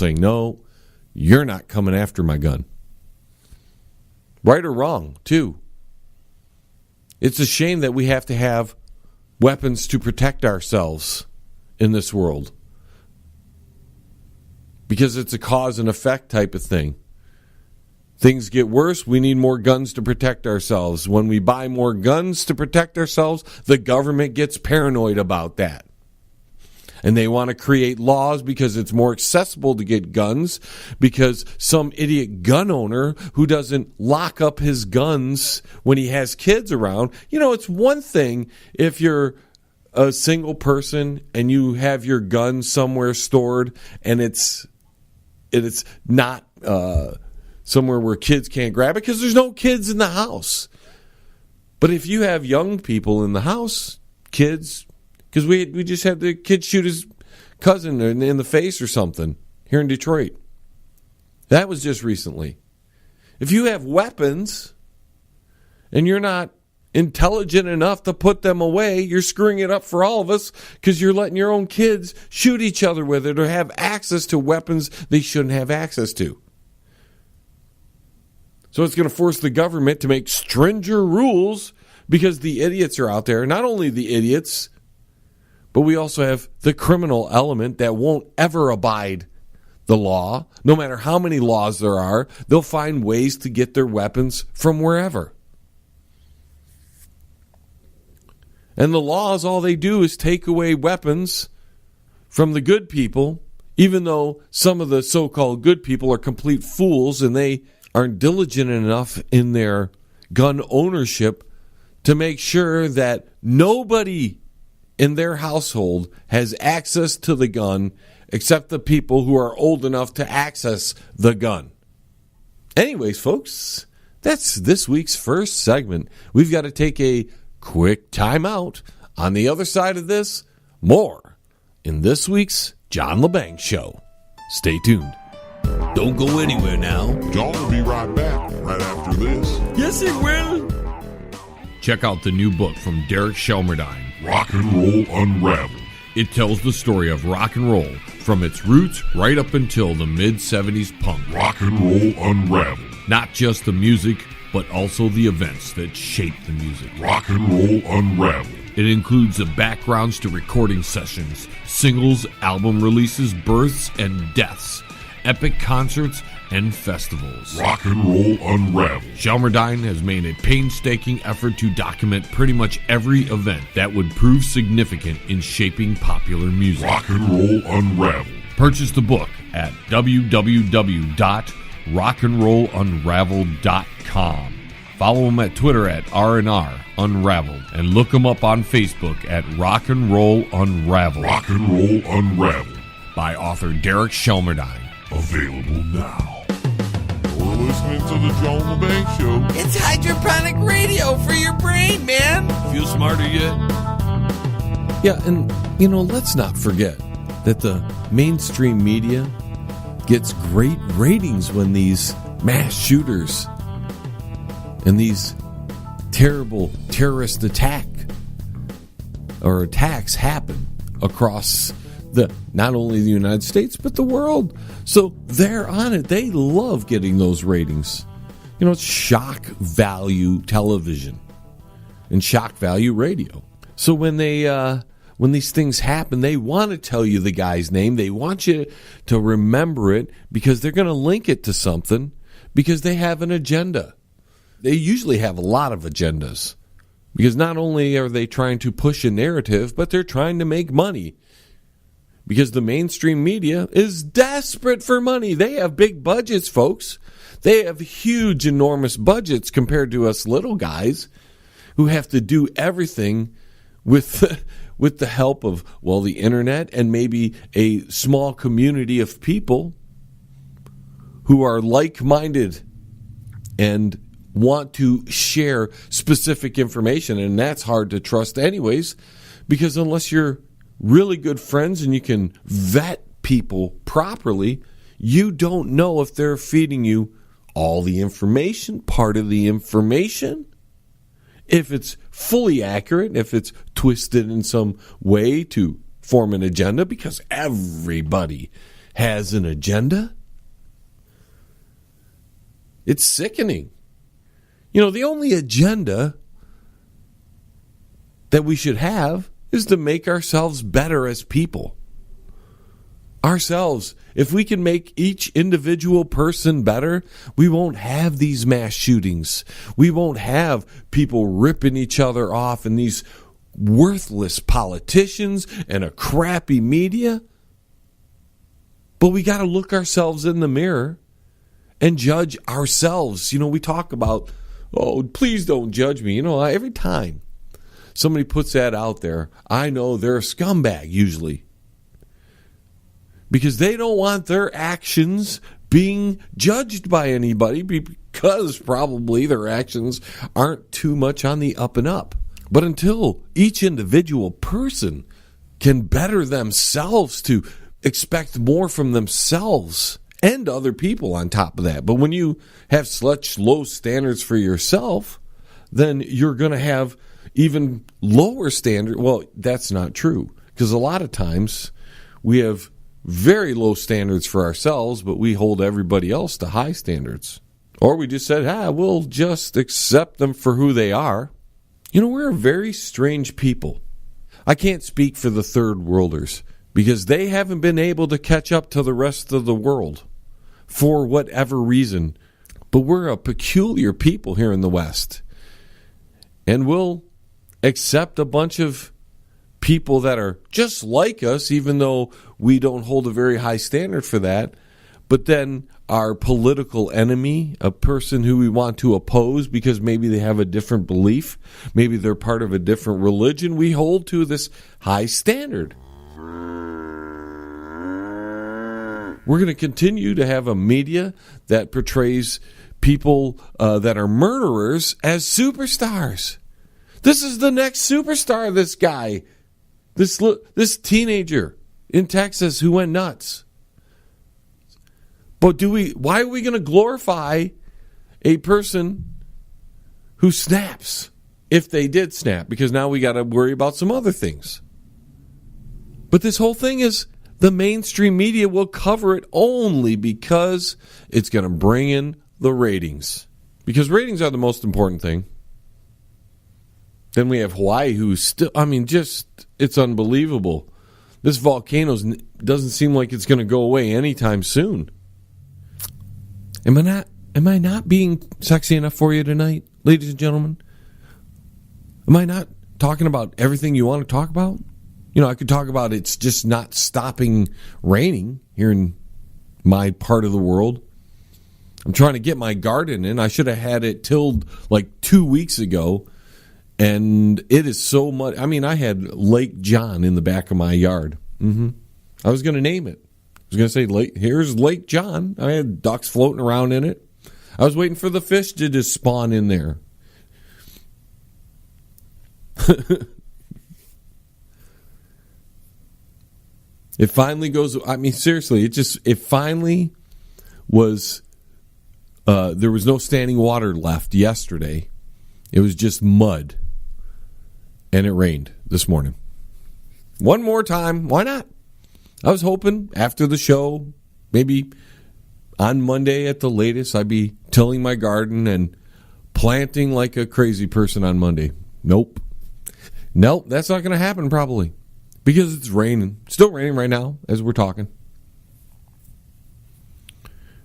saying, no, you're not coming after my gun. Right or wrong, too. It's a shame that we have to have weapons to protect ourselves in this world, because it's a cause and effect type of thing. Things get worse, we need more guns to protect ourselves. When we buy more guns to protect ourselves, the government gets paranoid about that. And they want to create laws because it's more accessible to get guns, because some idiot gun owner who doesn't lock up his guns when he has kids around. You know, it's one thing if you're a single person and you have your gun somewhere stored and it's not somewhere where kids can't grab it because there's no kids in the house. But if you have young people in the house, kids, because we just had the kid shoot his cousin in the face or something here in Detroit. That was just recently. If you have weapons and you're not intelligent enough to put them away, you're screwing it up for all of us because you're letting your own kids shoot each other with it or have access to weapons they shouldn't have access to. So it's going to force the government to make stringent rules because the idiots are out there. Not only the idiots, but we also have the criminal element that won't ever abide the law. No matter how many laws there are, they'll find ways to get their weapons from wherever. And the laws, all they do is take away weapons from the good people, even though some of the so-called good people are complete fools and they aren't diligent enough in their gun ownership to make sure that nobody in their household has access to the gun except the people who are old enough to access the gun. Anyways, folks, that's this week's first segment. We've got to take a quick time out. On the other side of this, more in this week's John LeBang Show. Stay tuned. Don't go anywhere now. John will be right back right after this. Yes, it will. Check out the new book from Derek Shelmerdine, Rock and Roll Unraveled. It tells the story of rock and roll from its roots right up until the mid-'70s punk. Rock and Roll Unraveled. Not just the music, but also the events that shaped the music. Rock and Roll Unraveled. It includes the backgrounds to recording sessions, singles, album releases, births and deaths, epic concerts, and festivals. Rock and Roll Unraveled. Shelmerdine has made a painstaking effort to document pretty much every event that would prove significant in shaping popular music. Rock and Roll Unraveled. Purchase the book at www.rockandrollunraveled.com. Follow him at Twitter at R&R Unraveled, and look him up on Facebook at Rock and Roll Unraveled. Rock and Roll Unraveled. By author Derek Shelmerdine. Available now. You're listening to the John LeBang Show. It's hydroponic radio for your brain, man. Feel smarter yet? Yeah, and, let's not forget that the mainstream media gets great ratings when these mass shooters and these terrible terrorist attacks happen across not only the United States, but the world. So they're on it. They love getting those ratings. It's shock value television and shock value radio. So when these things happen, they want to tell you the guy's name. They want you to remember it because they're going to link it to something because they have an agenda. They usually have a lot of agendas because not only are they trying to push a narrative, but they're trying to make money. Because the mainstream media is desperate for money. They have big budgets, folks. They have huge, enormous budgets compared to us little guys who have to do everything with the help of, the internet and maybe a small community of people who are like-minded and want to share specific information. And that's hard to trust anyways, because unless you're really good friends and you can vet people properly, you don't know if they're feeding you all the information, part of the information, if it's fully accurate, if it's twisted in some way to form an agenda, because everybody has an agenda. It's sickening. The only agenda that we should have is to make ourselves better as people. Ourselves. If we can make each individual person better, we won't have these mass shootings. We won't have people ripping each other off and these worthless politicians and a crappy media. But we got to look ourselves in the mirror and judge ourselves. We talk about, oh, please don't judge me. Every time somebody puts that out there, I know they're a scumbag usually. Because they don't want their actions being judged by anybody, because probably their actions aren't too much on the up and up. But until each individual person can better themselves to expect more from themselves and other people on top of that. But when you have such low standards for yourself, then you're going to have even lower standards. Well, that's not true, because a lot of times we have very low standards for ourselves, but we hold everybody else to high standards. Or we just said, we'll just accept them for who they are. We're a very strange people. I can't speak for the third worlders, because they haven't been able to catch up to the rest of the world for whatever reason. But we're a peculiar people here in the West. And we'll accept a bunch of people that are just like us, even though we don't hold a very high standard for that. But then our political enemy, a person who we want to oppose because maybe they have a different belief, maybe they're part of a different religion, we hold to this high standard. We're going to continue to have a media that portrays people that are murderers as superstars. This is the next superstar, this guy. This teenager in Texas who went nuts. But why are we going to glorify a person who snaps, if they did snap? Because now we got to worry about some other things. But this whole thing is the mainstream media will cover it only because it's going to bring in the ratings. Because ratings are the most important thing. Then we have Hawaii, who's still, it's unbelievable. This volcano doesn't seem like it's going to go away anytime soon. Am I not being sexy enough for you tonight, ladies and gentlemen? Am I not talking about everything you want to talk about? I could talk about it's just not stopping raining here in my part of the world. I'm trying to get my garden in. I should have had it tilled like 2 weeks ago. And it is so much. I had Lake John in the back of my yard. I was going to name it. I was going to say, here's Lake John. I had ducks floating around in it. I was waiting for the fish to just spawn in there. It finally goes. Seriously, it finally was. There was no standing water left yesterday. It was just mud. And it rained this morning. One more time. Why not? I was hoping after the show, maybe on Monday at the latest, I'd be tilling my garden and planting like a crazy person on Monday. Nope, that's not going to happen probably. Because it's raining. Still raining right now as we're talking.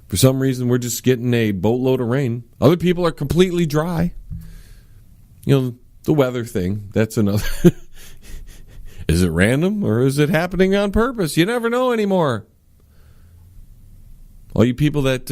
For some reason, we're just getting a boatload of rain. Other people are completely dry. The weather thing, that's another. Is it random or is it happening on purpose? You never know anymore. All you people that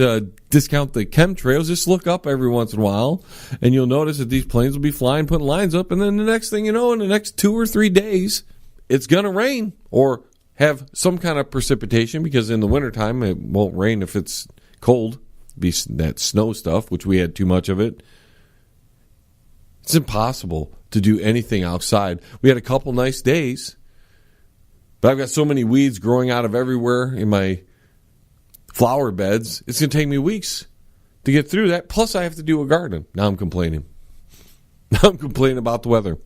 discount the chemtrails, just look up every once in a while and you'll notice that these planes will be flying, putting lines up, and then the next thing you know, in the next 2 or 3 days, it's going to rain or have some kind of precipitation, because in the wintertime it won't rain if it's cold. It'll be that snow stuff, which we had too much of it. It's impossible to do anything outside. We had a couple nice days, but I've got so many weeds growing out of everywhere in my flower beds. It's going to take me weeks to get through that. Plus, I have to do a garden. Now I'm complaining. Now I'm complaining about the weather.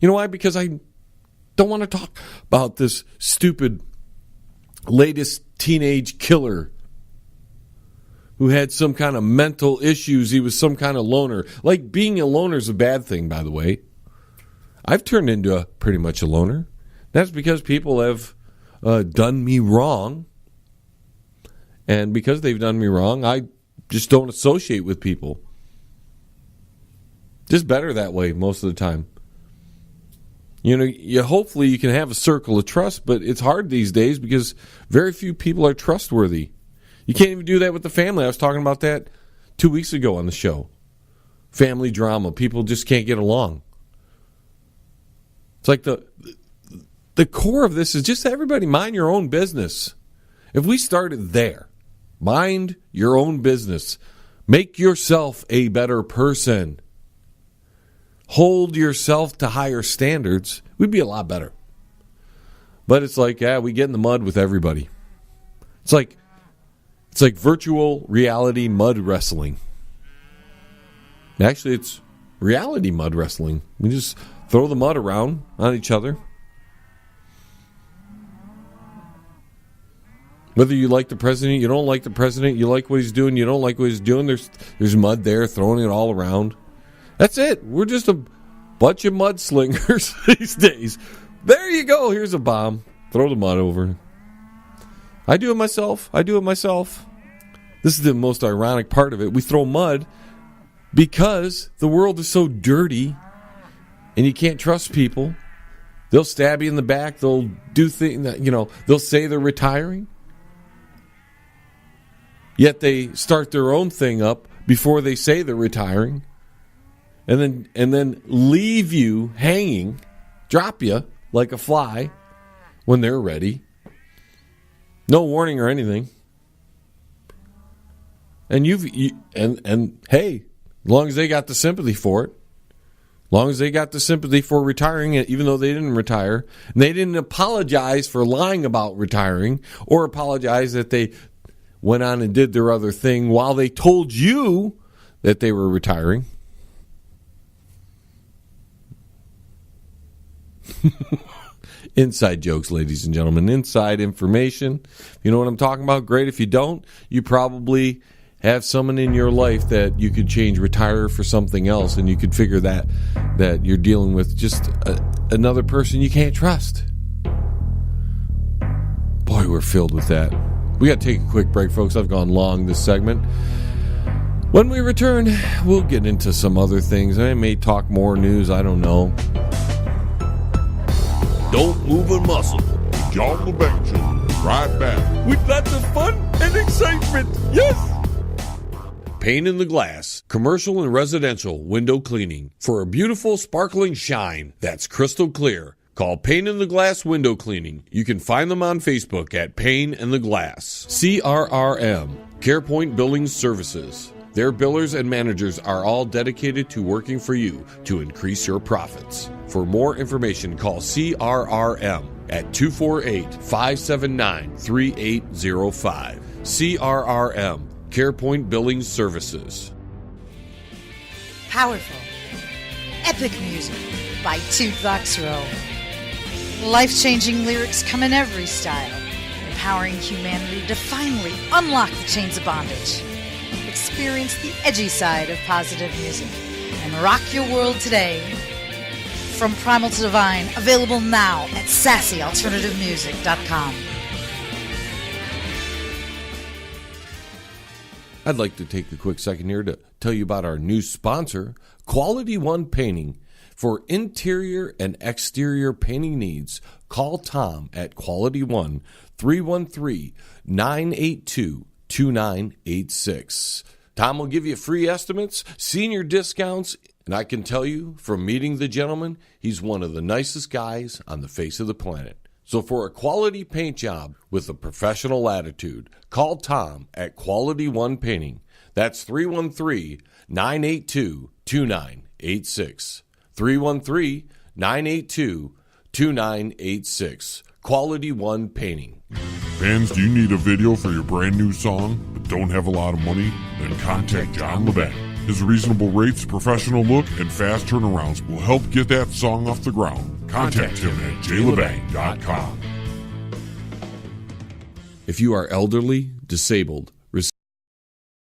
You know why? Because I don't want to talk about this stupid latest teenage killer who had some kind of mental issues. He was some kind of loner. Like, being a loner is a bad thing, by the way. I've turned into pretty much a loner. That's because people have done me wrong. And because they've done me wrong, I just don't associate with people. Just better that way most of the time. You know, hopefully you can have a circle of trust, but it's hard these days because very few people are trustworthy. You can't even do that with the family. I was talking about that 2 weeks ago on the show. Family drama. People just can't get along. It's like the core of this is just everybody mind your own business. If we started there, mind your own business. Make yourself a better person. Hold yourself to higher standards, we'd be a lot better. But it's like, we get in the mud with everybody. It's like virtual reality mud wrestling. Actually, it's reality mud wrestling. We just throw the mud around on each other. Whether you like the president, you don't like the president, you like what he's doing, you don't like what he's doing, there's mud there, throwing it all around. That's it. We're just a bunch of mudslingers these days. There you go. Here's a bomb. Throw the mud over. I do it myself. This is the most ironic part of it. We throw mud because the world is so dirty and you can't trust people. They'll stab you in the back. They'll do things that, they'll say they're retiring. Yet they start their own thing up before they say they're retiring. And then leave you hanging, drop you like a fly when they're ready. No warning or anything. And hey, as long as they got the sympathy for it, as long as they got the sympathy for retiring, even though they didn't retire, and they didn't apologize for lying about retiring or apologize that they went on and did their other thing while they told you that they were retiring. Inside jokes, ladies and gentlemen. Inside information. If you know what I'm talking about, great. If you don't, you probably have someone in your life that you could retire for something else, and you could figure that you're dealing with just another person you can't trust. Boy, we're filled with that. We got to take a quick break, folks. I've gone long this segment. When we return, we'll get into some other things. I may talk more news. I don't know. Don't move a muscle. The John LeBang Show. Right back. With lots of fun and excitement. Yes! Pane in the Glass, commercial and residential window cleaning. For a beautiful, sparkling shine that's crystal clear. Call Pane in the Glass Window Cleaning. You can find them on Facebook at Pane in the Glass. CRRM, CarePoint Building Services. Their billers and managers are all dedicated to working for you to increase your profits. For more information, call CRRM at 248-579-3805. CRRM, CarePoint Billing Services. Powerful, epic music by Toot Box Row. Life-changing lyrics come in every style, empowering humanity to finally unlock the chains of bondage. Experience the edgy side of positive music and rock your world today. From Primal to Divine, available now at sassyalternativemusic.com. I'd like to take a quick second here to tell you about our new sponsor, Quality One Painting. For interior and exterior painting needs, call Tom at Quality One, 313-982-2986. Tom will give you free estimates, senior discounts, and I can tell you from meeting the gentleman, he's one of the nicest guys on the face of the planet. So for a quality paint job with a professional attitude, call Tom at Quality One Painting. That's 313-982-2986. 313-982-2986. Quality One Painting. Fans, do you need a video for your brand new song but don't have a lot of money? Then contact John LeBang. His reasonable rates, professional look, and fast turnarounds will help get that song off the ground. Contact him at jlebang.com. If you are elderly, disabled,